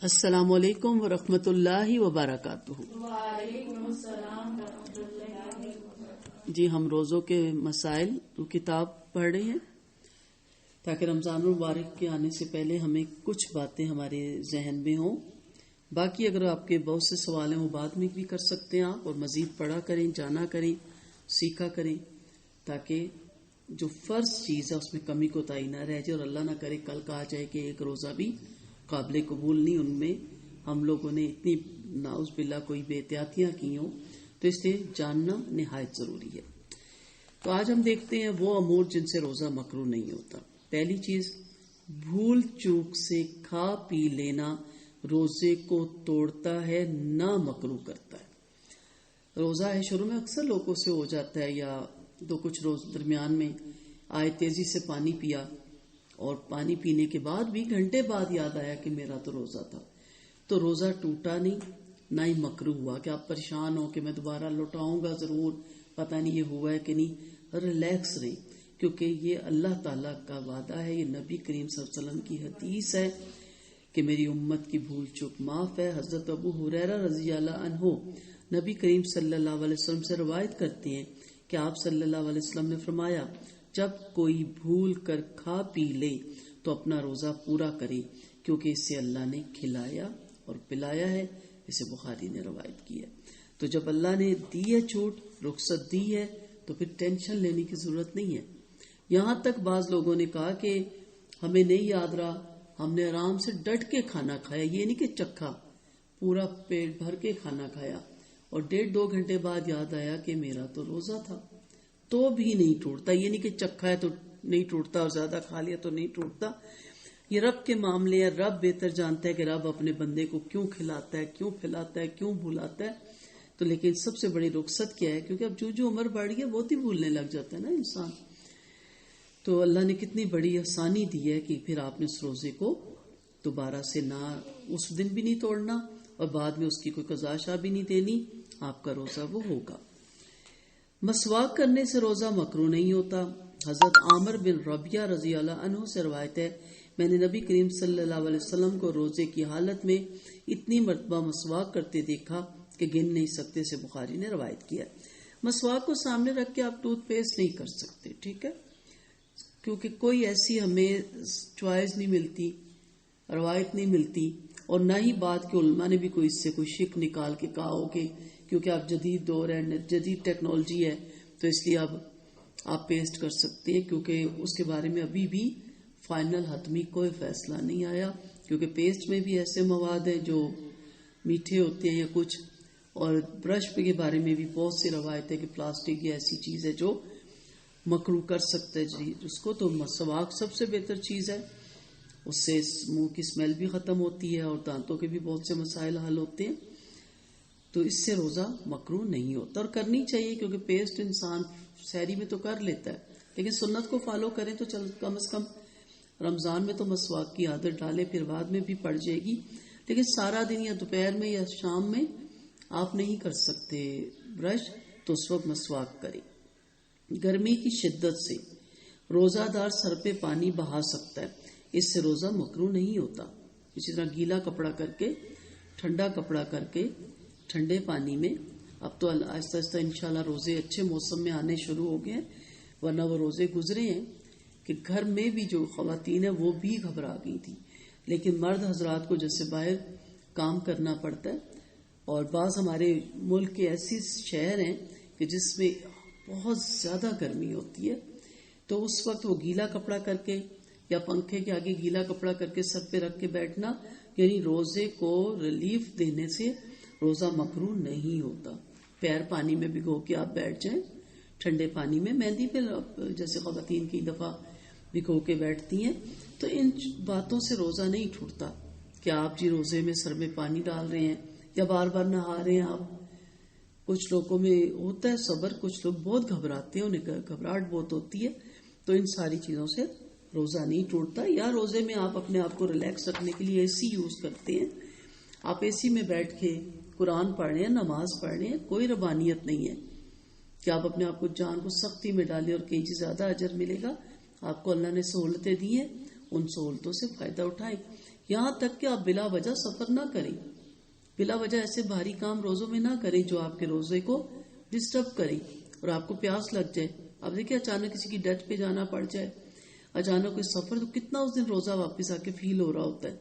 السلام علیکم ورحمۃ اللہ وبرکاتہ۔ وعلیکم السلام ورحمۃ اللہ وبرکاتہ۔ جی ہم روزوں کے مسائل کتاب پڑھ رہے ہیں تاکہ رمضان المبارک کے آنے سے پہلے ہمیں کچھ باتیں ہمارے ذہن میں ہوں۔ باقی اگر آپ کے بہت سے سوال ہیں وہ بعد میں بھی کر سکتے ہیں آپ، اور مزید پڑھا کریں، جانا کریں، سیکھا کریں، تاکہ جو فرض چیز ہے اس میں کمی کوتاہی نہ رہ جائے، اور اللہ نہ کرے کل کہا جائے کہ ایک روزہ بھی قابل قبول نہیں، ان میں ہم لوگوں نے اتنی نعوذ باللہ کوئی بے احتیاطیاں کی ہوں، تو اس لیے جاننا نہایت ضروری ہے۔ تو آج ہم دیکھتے ہیں وہ امور جن سے روزہ مکروہ نہیں ہوتا۔ پہلی چیز، بھول چوک سے کھا پی لینا روزے کو توڑتا ہے نہ مکروہ کرتا ہے۔ روزہ ہے شروع میں اکثر لوگوں سے ہو جاتا ہے، یا دو کچھ روز درمیان میں آئے تیزی سے پانی پیا، اور پانی پینے کے بعد بھی گھنٹے بعد یاد آیا کہ میرا تو روزہ تھا، تو روزہ ٹوٹا نہیں، نہ ہی مکروہ ہوا کہ آپ پریشان ہو کہ میں دوبارہ لوٹاؤں گا ضرور، پتہ نہیں یہ ہوا ہے کہ نہیں۔ ریلیکس رہیں، کیونکہ یہ اللہ تعالیٰ کا وعدہ ہے، یہ نبی کریم صلی اللہ علیہ وسلم کی حدیث ہے کہ میری امت کی بھول چوک معاف ہے۔ حضرت ابو ہریرہ رضی اللہ عنہ نبی کریم صلی اللہ علیہ وسلم سے روایت کرتے ہیں کہ آپ صلی اللہ علیہ وسلم نے فرمایا، جب کوئی بھول کر کھا پی لے تو اپنا روزہ پورا کرے، کیونکہ اس سے اللہ نے کھلایا اور پلایا ہے۔ اسے بخاری نے روایت کی ہے۔ تو جب اللہ نے دی ہے چھوٹ، رخصت دی ہے، تو پھر ٹینشن لینے کی ضرورت نہیں ہے۔ یہاں تک بعض لوگوں نے کہا کہ ہمیں نہیں یاد رہا، ہم نے آرام سے ڈٹ کے کھانا کھایا، یہ نہیں کہ چکھا، پورا پیٹ بھر کے کھانا کھایا، اور 1.5-2 گھنٹے بعد یاد آیا کہ میرا تو روزہ تھا، تو بھی نہیں ٹوٹتا۔ یہ نہیں کہ چکھا ہے تو نہیں ٹوٹتا اور زیادہ کھا لیا تو نہیں ٹوٹتا۔ یہ رب کے معاملے ہیں، رب بہتر جانتا ہے کہ رب اپنے بندے کو کیوں کھلاتا ہے، کیوں پھلاتا ہے، کیوں بھلاتا ہے۔ تو لیکن سب سے بڑی رخصت کیا ہے؟ کیونکہ اب جو عمر بڑھ گئی بہت ہی بھولنے لگ جاتا ہے نا انسان۔ تو اللہ نے کتنی بڑی آسانی دی ہے کہ پھر آپ نے اس روزے کو دوبارہ سے نہ اس دن بھی نہیں توڑنا، اور بعد میں اس کی کوئی قضا شاہ بھی نہیں دینی، آپ کا روزہ وہ ہوگا۔ مسواک کرنے سے روزہ مکروہ نہیں ہوتا۔ حضرت عامر بن ربیعہ رضی اللہ عنہ سے روایت ہے، میں نے نبی کریم صلی اللہ علیہ وسلم کو روزے کی حالت میں اتنی مرتبہ مسواک کرتے دیکھا کہ گن نہیں سکتے، سے بخاری نے روایت کیا۔ مسواک کو سامنے رکھ کے آپ ٹوتھ پیسٹ نہیں کر سکتے، ٹھیک ہے، کیونکہ کوئی ایسی ہمیں چوائس نہیں ملتی، روایت نہیں ملتی، اور نہ ہی بات کے علماء نے بھی کوئی اس سے کوئی شک نکال کے کہا ہو کہ کیونکہ اب جدید دور ہے، جدید ٹیکنالوجی ہے، تو اس لیے اب آپ پیسٹ کر سکتے ہیں، کیونکہ اس کے بارے میں ابھی بھی فائنل حتمی کوئی فیصلہ نہیں آیا، کیونکہ پیسٹ میں بھی ایسے مواد ہیں جو میٹھے ہوتے ہیں یا کچھ، اور برش کے بارے میں بھی بہت سی روایت ہے کہ پلاسٹک یہ ایسی چیز ہے جو مکروہ کر سکتے جی اس کو۔ تو مسواک سب سے بہتر چیز ہے، اس سے منہ کی اسمیل بھی ختم ہوتی ہے، اور دانتوں کے بھی بہت سے مسائل حل ہوتے ہیں، تو اس سے روزہ مکروہ نہیں ہوتا، اور کرنی چاہیے، کیونکہ پیسٹ انسان سحری میں تو کر لیتا ہے، لیکن سنت کو فالو کریں تو کم از کم رمضان میں تو مسواک کی عادت ڈالیں، پھر بعد میں بھی پڑ جائے گی، لیکن سارا دن یا دوپہر میں یا شام میں آپ نہیں کر سکتے برش، تو اس وقت مسواک کریں۔ گرمی کی شدت سے روزہ دار سر پہ پانی بہا سکتا ہے، اس سے روزہ مکروہ نہیں ہوتا۔ اسی طرح گیلا کپڑا کر کے، ٹھنڈا کپڑا کر کے ٹھنڈے پانی میں، اب تو آہستہ آہستہ انشاءاللہ روزے اچھے موسم میں آنے شروع ہو گئے ہیں، ورنہ وہ روزے گزرے ہیں کہ گھر میں بھی جو خواتین ہیں وہ بھی گھبرا گئی تھی، لیکن مرد حضرات کو جیسے باہر کام کرنا پڑتا ہے، اور بعض ہمارے ملک کے ایسی شہر ہیں کہ جس میں بہت زیادہ گرمی ہوتی ہے، تو اس وقت وہ گیلا کپڑا کر کے یا پنکھے کے آگے گیلا کپڑا کر کے سر پہ رکھ کے بیٹھنا، یعنی روزے کو ریلیف دینے سے روزہ مکروہ نہیں ہوتا۔ پیر پانی میں بھگو کے آپ بیٹھ جائیں، ٹھنڈے پانی میں، مہندی پہ جیسے خواتین کی دفعہ بھگو کے بیٹھتی ہیں، تو ان باتوں سے روزہ نہیں ٹوٹتا کہ آپ جی روزے میں سر میں پانی ڈال رہے ہیں یا بار بار نہا رہے ہیں آپ۔ کچھ لوگوں میں ہوتا ہے صبر، کچھ لوگ بہت گھبراتے ہیں، انہیں گھبراہٹ بہت ہوتی ہے، تو ان ساری چیزوں سے روزہ نہیں ٹوٹتا۔ یا روزے میں آپ اپنے آپ کو ریلیکس رکھنے کے لیے اے سی یوز کرتے ہیں، آپ اے سی میں بیٹھ کے قرآن پڑھ رہے ہیں، نماز پڑھ رہے ہیں، کوئی ربانیت نہیں ہے کہ آپ اپنے آپ کو جان کو سختی میں ڈالیں اور کئی چیز زیادہ اجر ملے گا۔ آپ کو اللہ نے سہولتیں دی ہیں، ان سہولتوں سے فائدہ اٹھائیں۔ یہاں تک کہ آپ بلا وجہ سفر نہ کریں، بلا وجہ ایسے بھاری کام روزوں میں نہ کریں جو آپ کے روزے کو ڈسٹرب کریں اور آپ کو پیاس لگ جائے. اب دیکھیں اچانک کسی کی ڈیتھ پہ جانا پڑ جائے، اچانک کوئی سفر، تو کتنا اس دن روزہ واپس آ کے فیل ہو رہا ہوتا ہے.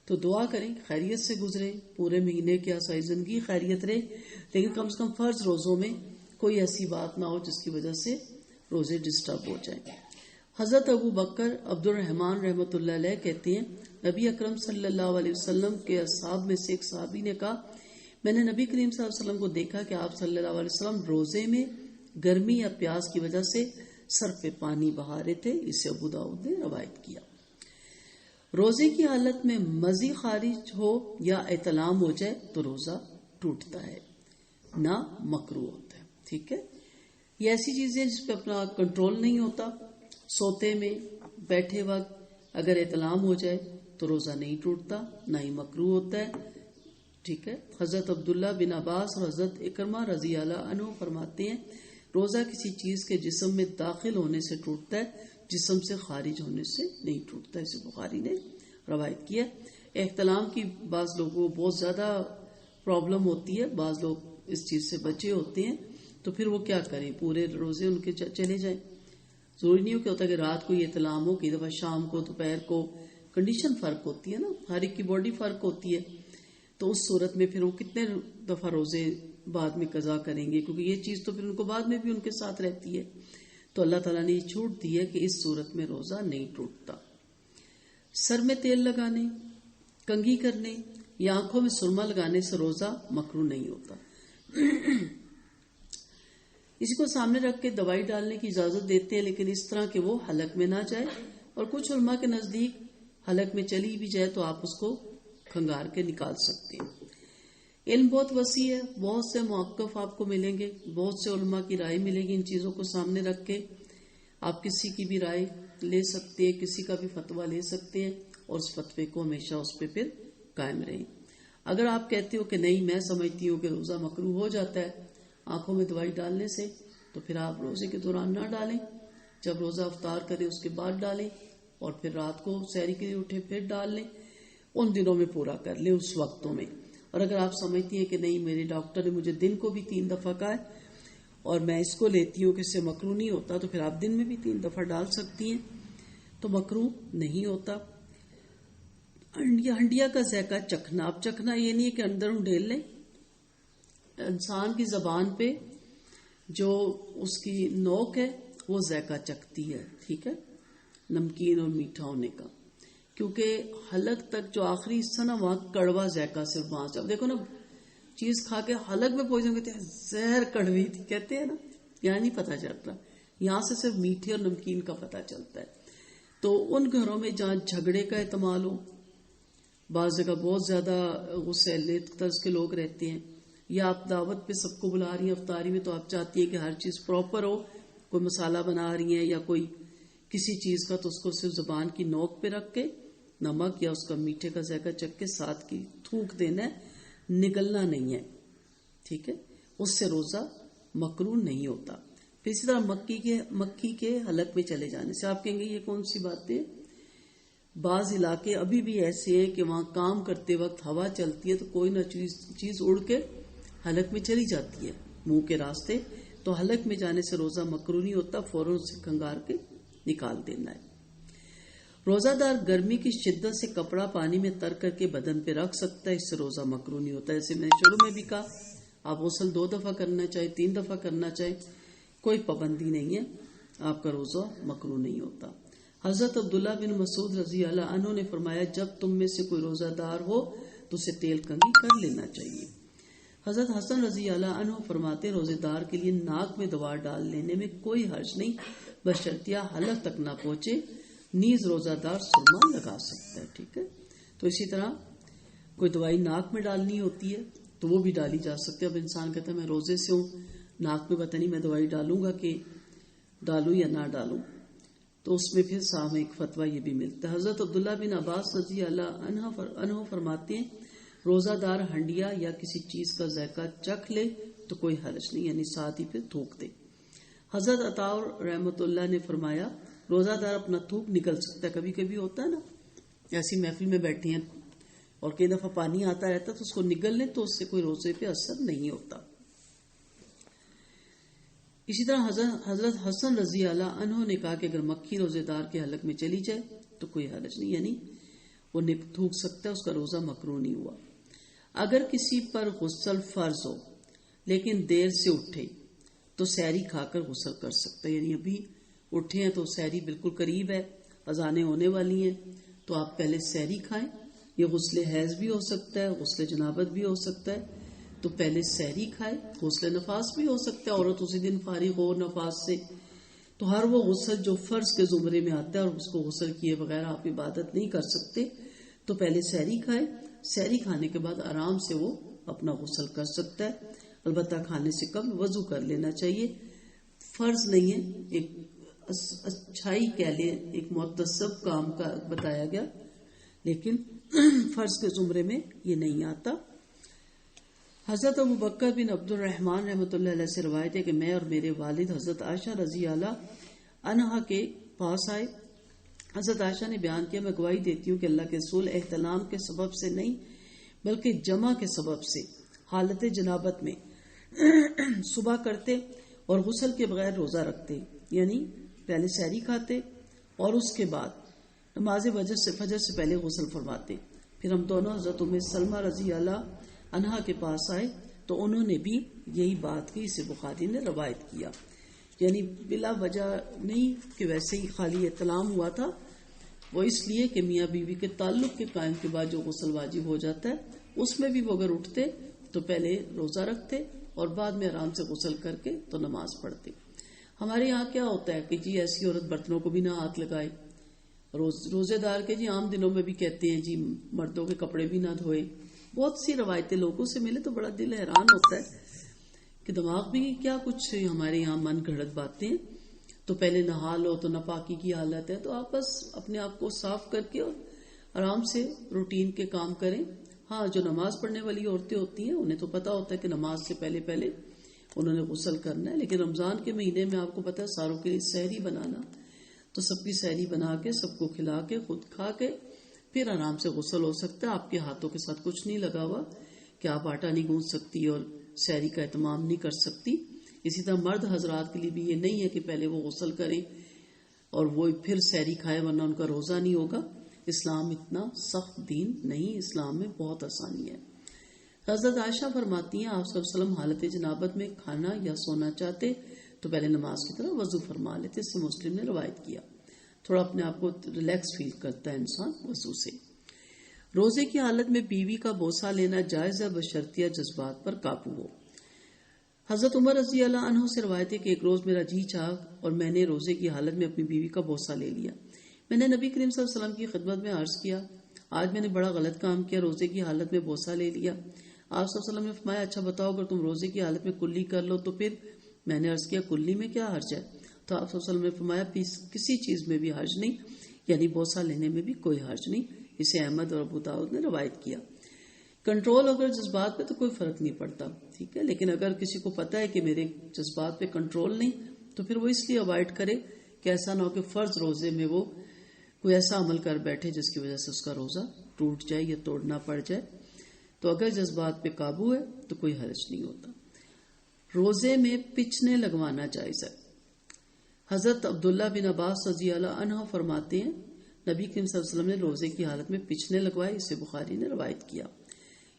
تو دعا کریں خیریت سے گزرے، پورے مہینے کی ساری زندگی خیریت رہے، لیکن کم سے کم فرض روزوں میں کوئی ایسی بات نہ ہو جس کی وجہ سے روزے ڈسٹرب ہو جائیں. حضرت ابو بکر عبد الرحمن رحمۃ اللہ علیہ کہتے ہیں نبی اکرم صلی اللہ علیہ وسلم کے اصحاب میں سے ایک صحابی نے کہا میں نے نبی کریم صلی اللہ علیہ وسلم کو دیکھا کہ آپ صلی اللہ علیہ وسلم روزے میں گرمی یا پیاس کی وجہ سے سر پہ پانی بہا رہے تھے. اسے ابو داؤد نے روایت کیا. روزے کی حالت میں مزی خارج ہو یا احتلام ہو جائے تو روزہ ٹوٹتا ہے، نہ مکروہ ہوتا ہے. ٹھیک ہے، یہ ایسی چیزیں جس پہ اپنا کنٹرول نہیں ہوتا. سوتے میں بیٹھے وقت اگر احتلام ہو جائے تو روزہ نہیں ٹوٹتا، نہ ہی مکروہ ہوتا ہے. ٹھیک ہے، حضرت عبداللہ بن عباس اور حضرت اکرمہ رضی اللہ عنہ فرماتے ہیں روزہ کسی چیز کے جسم میں داخل ہونے سے ٹوٹتا ہے، جسم سے خارج ہونے سے نہیں ٹوٹتا. اسے بخاری نے روایت کیا. احتلام کی بعض لوگوں کو بہت زیادہ پرابلم ہوتی ہے، بعض لوگ اس چیز سے بچے ہوتے ہیں، تو پھر وہ کیا کریں، پورے روزے ان کے چلے جائیں. ضروری نہیں ہو کہ ہوتا کہ رات کو یہ احتلام ہو، کئی دفعہ شام کو، دوپہر کو، کنڈیشن فرق ہوتی ہے نا، ہر ایک کی باڈی فرق ہوتی ہے. تو اس صورت میں پھر وہ کتنے دفعہ روزے بعد میں قضا کریں گے، کیونکہ یہ چیز تو پھر ان کو بعد میں بھی ان کے ساتھ رہتی ہے. تو اللہ تعالیٰ نے یہ چھوٹ دی ہے کہ اس صورت میں روزہ نہیں ٹوٹتا. سر میں تیل لگانے، کنگھی کرنے یا آنکھوں میں سرما لگانے سے روزہ مکروہ نہیں ہوتا. اسی کو سامنے رکھ کے دوائی ڈالنے کی اجازت دیتے ہیں، لیکن اس طرح کہ وہ حلق میں نہ جائے. اور کچھ علماء کے نزدیک حلق میں چلی بھی جائے تو آپ اس کو کھنگار کے نکال سکتے ہیں. علم بہت وسیع ہے، بہت سے موقف آپ کو ملیں گے، بہت سے علماء کی رائے ملے گی. ان چیزوں کو سامنے رکھ کے آپ کسی کی بھی رائے لے سکتے ہیں، کسی کا بھی فتویٰ لے سکتے ہیں، اور اس فتوے کو ہمیشہ اس پہ پھر قائم رہیں. اگر آپ کہتے ہو کہ نہیں میں سمجھتی ہوں کہ روزہ مکروہ ہو جاتا ہے آنکھوں میں دوائی ڈالنے سے، تو پھر آپ روزے کے دوران نہ ڈالیں، جب روزہ افطار کرے اس کے بعد ڈالیں، اور پھر رات کو سحری کے لیے اٹھے پھر ڈال لیں. ان دنوں میں پورا کر لیں، اس وقتوں میں. اور اگر آپ سمجھتی ہیں کہ نہیں میرے ڈاکٹر نے مجھے دن کو بھی 3 دفعہ کہا ہے اور میں اس کو لیتی ہوں کہ اس سے مکروہ نہیں ہوتا، تو پھر آپ دن میں بھی 3 دفعہ ڈال سکتی ہیں، تو مکروہ نہیں ہوتا. ہنڈیا کا ذائقہ چکھنا، اب چکھنا یہ نہیں ہے کہ اندر ڈھیل لیں. انسان کی زبان پہ جو اس کی نوک ہے وہ ذائقہ چکھتی ہے. ٹھیک ہے، نمکین اور میٹھا ہونے کا، کیونکہ حلق تک جو آخری حصہ نا وہاں کڑوا ذائقہ صرف وہاں سے. اب دیکھو نا چیز کھا کے حلق میں پہنچ کہتے ہیں زہر کڑوی تھی، کہتے ہیں نا، یہاں نہیں پتہ چلتا، یہاں سے صرف میٹھے اور نمکین کا پتہ چلتا ہے. تو ان گھروں میں جہاں جھگڑے کا احتمال ہو، بعض جگہ بہت زیادہ غصے طرز کے لوگ رہتے ہیں، یا آپ دعوت پہ سب کو بلا رہی ہیں افطاری میں، تو آپ چاہتی ہیں کہ ہر چیز پراپر ہو، کوئی مسالہ بنا رہی ہیں یا کوئی کسی چیز کا، تو اس کو صرف زبان کی نوک پہ رکھ کے نمک یا اس کا میٹھے کا ذائقہ چکھ کے ساتھ کی تھوک دینا ہے، نگلنا نہیں ہے. ٹھیک ہے، اس سے روزہ مکروہ نہیں ہوتا. پھر اسی طرح مکھی کے حلق میں چلے جانے سے آپ کہیں گے یہ کون سی باتیں. بعض علاقے ابھی بھی ایسے ہیں کہ وہاں کام کرتے وقت ہوا چلتی ہے تو کوئی نہ چیز اڑ کے حلق میں چلی جاتی ہے منہ کے راستے، تو حلق میں جانے سے روزہ مکروہ نہیں ہوتا، فوراً سے کھنگار کے نکال دینا ہے. روزہ دار گرمی کی شدت سے کپڑا پانی میں تر کر کے بدن پہ رکھ سکتا ہے، اس سے روزہ مکروہ نہیں ہوتا. جیسے میں نے شروع میں بھی کہا آپ غسل 2 دفعہ کرنا چاہے 3 دفعہ کرنا چاہے کوئی پابندی نہیں ہے، آپ کا روزہ مکروہ نہیں ہوتا. حضرت عبداللہ بن مسعود رضی اللہ عنہ نے فرمایا جب تم میں سے کوئی روزہ دار ہو تو اسے تیل کنگھی کر لینا چاہیے. حضرت حسن رضی اللہ عنہ فرماتے روزے دار کے لیے ناک میں دوا ڈال لینے میں کوئی حرج نہیں، بشرطیہ حلق تک نہ پہنچے. نیز روزہ دار سرما لگا سکتا ہے. ٹھیک ہے، تو اسی طرح کوئی دوائی ناک میں ڈالنی ہوتی ہے تو وہ بھی ڈالی جا سکتی ہے. اب انسان کہتا ہے میں روزے سے ہوں، ناک میں پتہ نہیں میں دوائی ڈالوں گا کہ ڈالوں یا نہ ڈالوں، تو اس میں پھر سامنے ایک فتویٰ یہ بھی ملتا ہے. حضرت عبداللہ بن عباس رضی اللہ عنہ فرماتے ہیں روزہ دار ہنڈیا یا کسی چیز کا ذائقہ چکھ لے تو کوئی حرج نہیں، یعنی ساتھ ہی پھر تھوک دے. حضرت عطا رحمۃ اللہ نے فرمایا روزہ دار اپنا تھوک نکل سکتا ہے، کبھی کبھی ہوتا ہے نا ایسی محفل میں بیٹھے ہیں اور کئی دفعہ پانی آتا رہتا تو اس کو نگل لیں تو اس سے کوئی روزے پہ اثر نہیں ہوتا. اسی طرح حضرت حسن رضی اللہ عنہ نے کہا کہ اگر مکھی روزے دار کے حلق میں چلی جائے تو کوئی حرج نہیں، یعنی وہ تھوک سکتا ہے، اس کا روزہ مکروہ نہیں ہوا. اگر کسی پر غسل فرض ہو لیکن دیر سے اٹھے تو سحری کھا کر غسل کر سکتا ہے، یعنی ابھی اٹھے ہیں تو سحری بالکل قریب ہے، اذانیں ہونے والی ہیں تو آپ پہلے سحری کھائیں. یہ غسل حیض بھی ہو سکتا ہے، غسل جنابت بھی ہو سکتا ہے، تو پہلے سحری کھائے. غسل نفاس بھی ہو سکتا ہے، عورت اسی دن فارغ ہو نفاس سے، تو ہر وہ غسل جو فرض کے زمرے میں آتا ہے اور اس کو غسل کیے بغیر آپ عبادت نہیں کر سکتے، تو پہلے سحری کھائے. سحری کھانے کے بعد آرام سے وہ اپنا غسل کر سکتا ہے. البتہ کھانے سے قبل وضو کر لینا چاہیے. فرض نہیں ہے، ایک اچھائی کہہ لیں، ایک متصب کام کا بتایا گیا، لیکن فرض کے زمرے میں یہ نہیں آتا. حضرت ابو بکر بن عبد الرحمن رحمۃ اللہ علیہ سے روایت ہے کہ میں اور میرے والد حضرت عائشہ رضی اللہ عنہا کے پاس آئے. حضرت عائشہ نے بیان کیا، میں گواہی دیتی ہوں کہ اللہ کے رسول احتلام کے سبب سے نہیں بلکہ جمع کے سبب سے حالت جنابت میں صبح کرتے اور غسل کے بغیر روزہ رکھتے، یعنی پہلے سحری کھاتے اور اس کے بعد نماز فجر سے پہلے غسل فرماتے. پھر ہم دونوں حضرت ام سلمہ رضی اللہ عنہا کے پاس آئے تو انہوں نے بھی یہی بات کی. اسے بخاری نے روایت کیا، یعنی بلا وجہ نہیں کہ ویسے ہی خالی اطلاع ہوا تھا، وہ اس لیے کہ میاں بیوی کے تعلق کے قائم کے بعد جو غسل واجب ہو جاتا ہے اس میں بھی وہ اگر اٹھتے تو پہلے روزہ رکھتے اور بعد میں آرام سے غسل کر کے تو نماز پڑھتے. ہمارے یہاں کیا ہوتا ہے کہ جی ایسی عورت برتنوں کو بھی نہ ہاتھ لگائے، روزے دار کے جی عام دنوں میں بھی کہتے ہیں جی مردوں کے کپڑے بھی نہ دھوئے. بہت سی روایتیں لوگوں سے ملے تو بڑا دل حیران ہوتا ہے کہ دماغ بھی کیا کچھ ہمارے یہاں من گھڑت باتیں. تو پہلے نہا لو تو ناپاکی کی حالت ہے، تو آپ بس اپنے آپ کو صاف کر کے اور آرام سے روٹین کے کام کریں. ہاں، جو نماز پڑھنے والی عورتیں ہوتی ہیں انہیں تو پتا ہوتا ہے کہ نماز سے پہلے پہلے انہوں نے غسل کرنا ہے، لیکن رمضان کے مہینے میں آپ کو پتا ہے ساروں کے لیے سحری بنانا، تو سب کی سحری بنا کے سب کو کھلا کے خود کھا کے پھر آرام سے غسل ہو سکتا ہے. آپ کے ہاتھوں کے ساتھ کچھ نہیں لگا ہوا کہ آپ آٹا نہیں گوندھ سکتی اور سحری کا اہتمام نہیں کر سکتی. اسی طرح مرد حضرات کے لیے بھی یہ نہیں ہے کہ پہلے وہ غسل کریں اور وہ پھر سحری کھائے ورنہ ان کا روزہ نہیں ہوگا. اسلام اتنا سخت دین نہیں، اسلام میں بہت آسانی ہے. حضرت عائشہ فرماتی ہیں آپ صلی اللہ علیہ وسلم حالت جنابت میں کھانا یا سونا چاہتے تو پہلے نماز کی طرح وضو فرما لیتے. اس سے مسلم نے روایت کیا. تھوڑا اپنے آپ کو ریلیکس فیل کرتا ہے انسان وضو سے. روزے کی حالت میں بیوی کا بوسہ لینا جائز ہے بشرطیہ جذبات پر قابو ہو. حضرت عمر رضی اللہ عنہ سے روایت ہے کہ ایک روز میرا جی چاہ اور میں نے روزے کی حالت میں اپنی بیوی کا بوسہ لے لیا. میں نے نبی کریم صلی اللہ علیہ وسلم کی خدمت میں عرض کیا، آج میں نے بڑا غلط کام کیا، روزے کی حالت میں بوسہ لے لیا. آپ صلی اللہ علیہ وسلم نے فرمایا، اچھا بتاؤ اگر تم روزے کی حالت میں کلی کر لو تو پھر؟ میں نے عرض کیا کلی میں کیا حرج ہے؟ تو آپ صلی اللہ علیہ وسلم نے فرمایا کسی چیز میں بھی حرج نہیں، یعنی بوسہ لینے میں بھی کوئی حرج نہیں. اسے احمد اور ابو داؤد نے روایت کیا. کنٹرول اگر جذبات پہ تو کوئی فرق نہیں پڑتا، ٹھیک ہے، لیکن اگر کسی کو پتا ہے کہ میرے جذبات پہ کنٹرول نہیں تو پھر وہ اس لیے اوائڈ کرے کہ ایسا نہ ہو کہ فرض روزے میں وہ کوئی ایسا عمل کر بیٹھے جس کی وجہ سے اس کا روزہ ٹوٹ جائے یا توڑنا پڑ جائے. تو اگر جذبات پہ قابو ہے تو کوئی حرج نہیں ہوتا. روزے میں پچنے لگوانا جائز ہے. حضرت عبداللہ بن عباس رضی اللہ عنہ فرماتے ہیں نبی کریم صلی اللہ علیہ وسلم نے روزے کی حالت میں پچنے لگوائے. اسے بخاری نے روایت کیا.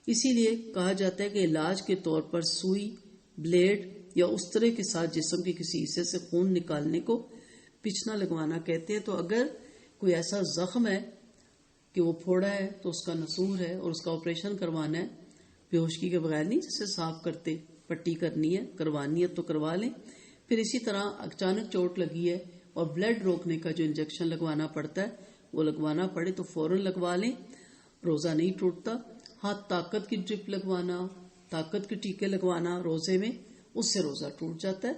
اسی لیے کہا جاتا ہے کہ علاج کے طور پر سوئی، بلیڈ یا استرے کے ساتھ جسم کے کسی حصے سے خون نکالنے کو پچنا لگوانا کہتے ہیں. تو اگر کوئی ایسا زخم ہے کہ وہ پھوڑا ہے تو اس کا نسور ہے اور اس کا آپریشن کروانا ہے، بے ہوشی کے بغیر نہیں، جسے صاف کرتے پٹی کرنی ہے، کروانی ہے تو کروا لیں. پھر اسی طرح اچانک چوٹ لگی ہے اور بلڈ روکنے کا جو انجیکشن لگوانا پڑتا ہے وہ لگوانا پڑے تو فوراً لگوا لیں، روزہ نہیں ٹوٹتا. ہاں، طاقت کی ڈرپ لگوانا، طاقت کے ٹیکے لگوانا روزے میں، اس سے روزہ ٹوٹ جاتا ہے.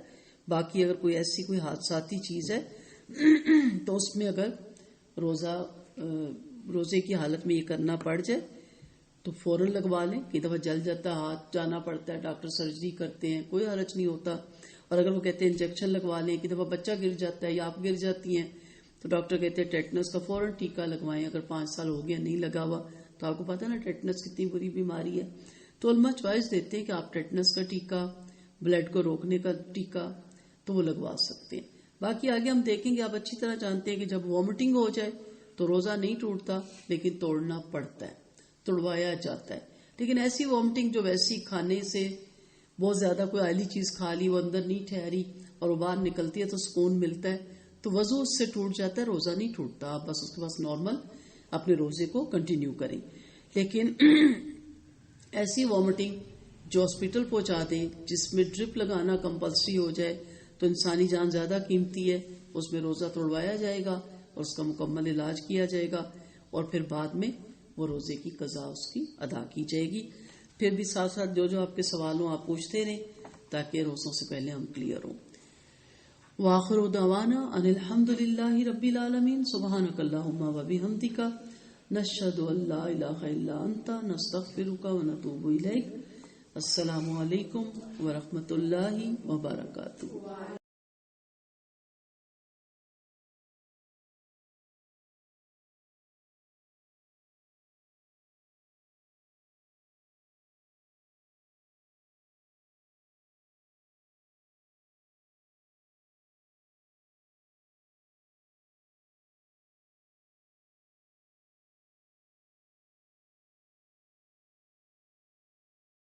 باقی اگر کوئی ایسی کوئی حادثاتی چیز ہے تو اس میں اگر روزے کی حالت میں یہ کرنا پڑ جائے تو فوراً لگوا لیں. کئی دفعہ جل جاتا ہے ہاتھ، جانا پڑتا ہے، ڈاکٹر سرجری کرتے ہیں، کوئی حرج نہیں ہوتا. اور اگر وہ کہتے ہیں انجیکشن لگوا لیں، کئی دفعہ بچہ گر جاتا ہے یا آپ گر جاتی ہیں تو ڈاکٹر کہتے ہیں ٹیٹنس کا فوراً ٹیکہ لگوائیں. اگر 5 سال ہو گیا نہیں لگا ہوا تو آپ کو پتا نا ٹیٹنس کتنی بری بیماری ہے. تو علماء چوائس دیتے ہیں کہ آپ ٹیٹنس کا ٹیکہ، بلڈ کو روکنے کا ٹیکہ تو وہ لگوا سکتے ہیں. باقی آگے ہم دیکھیں گے. آپ اچھی طرح جانتے ہیں کہ جب وامٹنگ ہو جائے تو روزہ نہیں ٹوٹتا لیکن توڑنا پڑتا ہے، توڑوایا جاتا ہے. لیکن ایسی وامٹنگ جو ویسی کھانے سے بہت زیادہ کوئی آئلی چیز کھا لی، وہ اندر نہیں ٹھہری اور وہ باہر نکلتی ہے تو سکون ملتا ہے، تو وضو اس سے ٹوٹ جاتا ہے، روزہ نہیں ٹوٹتا. آپ بس اس کے پاس نارمل اپنے روزے کو کنٹینیو کریں. لیکن ایسی وامٹنگ جو ہاسپٹل پہنچا دیں، جس میں ڈرپ لگانا کمپلسری ہو جائے، تو انسانی جان زیادہ قیمتی ہے، اس میں روزہ توڑوایا جائے گا اور اس کا مکمل علاج کیا جائے گا اور پھر بعد میں وہ روزے کی قضا اس کی ادا کی جائے گی. پھر بھی ساتھ ساتھ جو آپ کے سوال ہوں آپ پوچھتے رہیں تاکہ روزوں سے پہلے ہم کلیئر ہوں. وآخر دعوانا ان الحمد للہ رب العالمین. سبحانک اللہم و بحمدک، نشہد ان لا الہ الا انت، نستغفرک و نتوب الیک. السلام علیکم ورحمۃ اللہ وبرکاتہ.